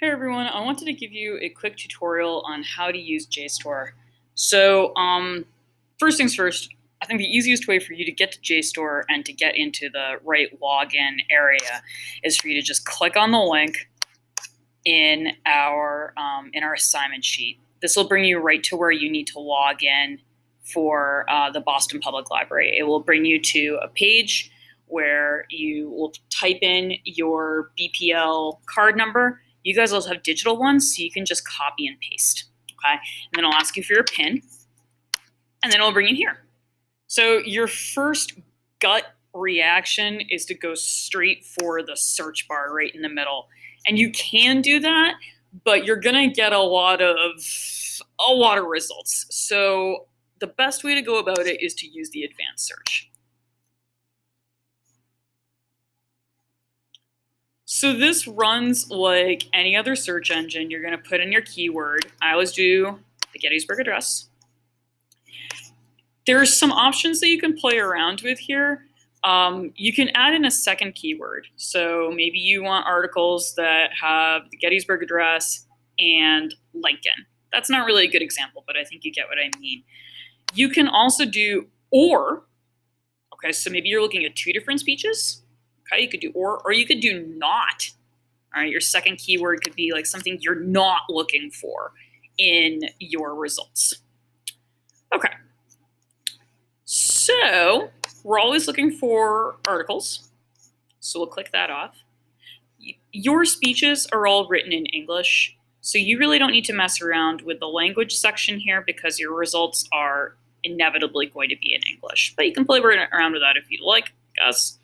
Hey everyone, I wanted to give you a quick tutorial on how to use Jstor. So, first things first, I think the easiest way for you to get to Jstor and to get into the right login area is for you to just click on the link in our assignment sheet. This will bring you right to where you need to log in for the Boston Public Library. It will bring you to a page where you will type in your BPL card number. You guys also have digital ones, so you can just copy and paste, okay? And then it'll ask you for your PIN, and then it'll bring you here. So your first gut reaction is to go straight for the search bar right in the middle. And you can do that, but you're gonna get a lot of results. So the best way to go about it is to use the advanced search. So this runs like any other search engine. You're going to put in your keyword. I always do the Gettysburg Address. There's some options that you can play around with here. You can add in a second keyword. So maybe you want articles that have the Gettysburg Address and Lincoln. That's not really a good example, but I think you get what I mean. You can also do or. Okay, so maybe you're looking at two different speeches. Okay, you could do or you could do not. All right, your second keyword could be like something you're not looking for in your results. Okay, so we're always looking for articles, so we'll click that off. Your speeches are all written in English, so you really don't need to mess around with the language section here because your results are inevitably going to be in English, but you can play around with that if you'd like, guys.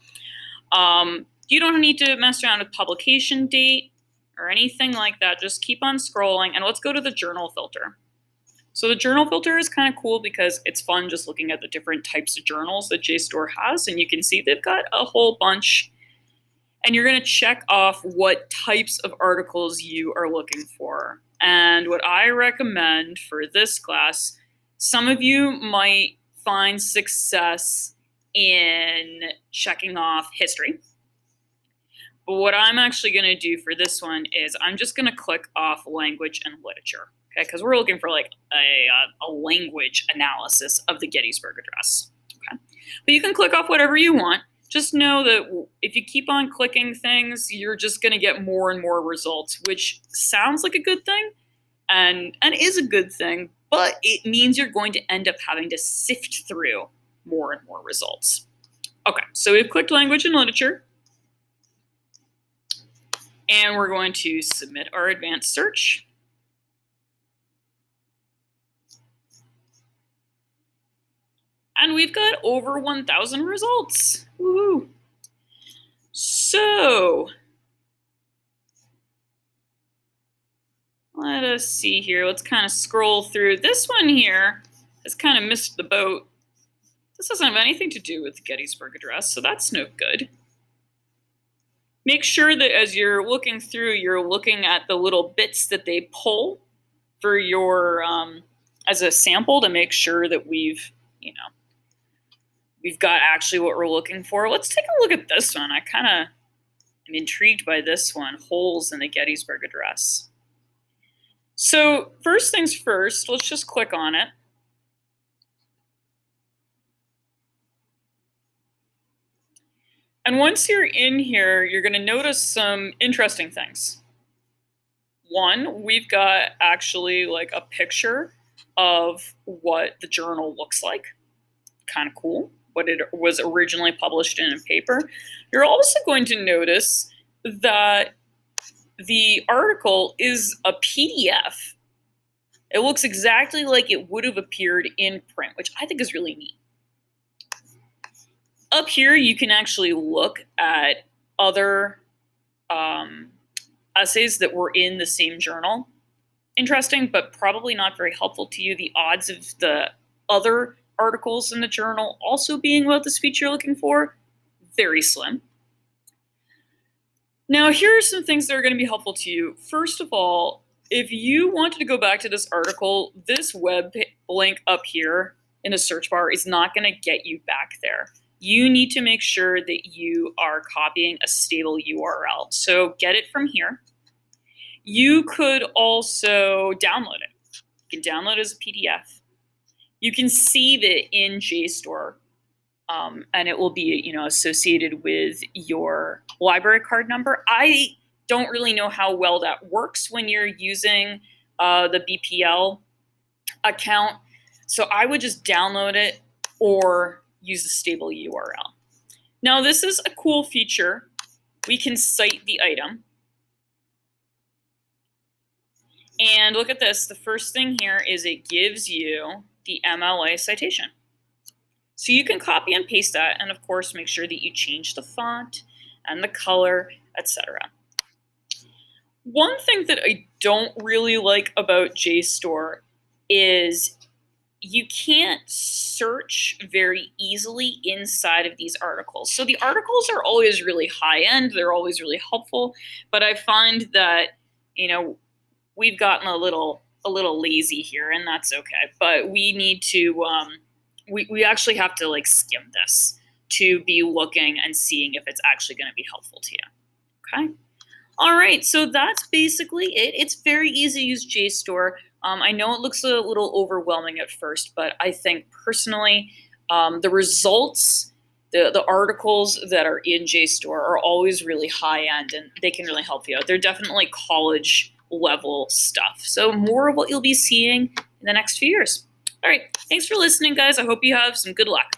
You don't need to mess around with publication date or anything like that. Just keep on scrolling, and let's go to the journal filter. So the journal filter is kind of cool because it's fun just looking at the different types of journals that Jstor has, and you can see they've got a whole bunch, and you're going to check off what types of articles you are looking for. And what I recommend for this class, some of you might find success in checking off history. But what I'm actually going to do for this one is I'm just going to click off language and literature, okay? Because we're looking for like a language analysis of the Gettysburg Address, okay? But you can click off whatever you want. Just know that if you keep on clicking things, you're just going to get more and more results, which sounds like a good thing and is a good thing, but it means you're going to end up having to sift through more and more results. Okay, so we've clicked language and literature. And we're going to submit our advanced search. And we've got over 1,000 results. Woohoo! So, let us see here. Let's kind of scroll through. This one here has kind of missed the boat. This doesn't have anything to do with the Gettysburg Address, so that's no good. Make sure that as you're looking through, you're looking at the little bits that they pull for your, as a sample to make sure that we've got actually what we're looking for. Let's take a look at this one. I kind of am intrigued by this one, holes in the Gettysburg Address. So first things first, let's just click on it. And once you're in here, you're going to notice some interesting things. One, we've got actually like a picture of what the journal looks like. Kind of cool. What it was originally published in a paper. You're also going to notice that the article is a PDF. It looks exactly like it would have appeared in print, which I think is really neat. Up here, you can actually look at other essays that were in the same journal. Interesting, but probably not very helpful to you. The odds of the other articles in the journal also being about the speech you're looking for, very slim. Now, here are some things that are going to be helpful to you. First of all, if you wanted to go back to this article, this web link up here in the search bar is not going to get you back there. You need to make sure that you are copying a stable URL. So get it from here. You could also download it. You can download it as a PDF. You can save it in Jstor, and it will be, associated with your library card number. I don't really know how well that works when you're using the BPL account, so I would just download it or use a stable URL. Now, this is a cool feature. We can cite the item. And look at this. The first thing here is it gives you the MLA citation. So you can copy and paste that, and of course, make sure that you change the font and the color, etc. One thing that I don't really like about Jstor is you can't search very easily inside of these articles. So the articles are always really high end, they're always really helpful, but I find that, we've gotten a little lazy here, and that's okay. But we need to we actually have to skim this to be looking and seeing if it's actually going to be helpful to you. Okay. All right, so that's basically it. It's very easy to use Jstor. I know it looks a little overwhelming at first, but I think personally, the results, the articles that are in Jstor are always really high end, and they can really help you out. They're definitely college level stuff. So more of what you'll be seeing in the next few years. All right, thanks for listening, guys. I hope you have some good luck.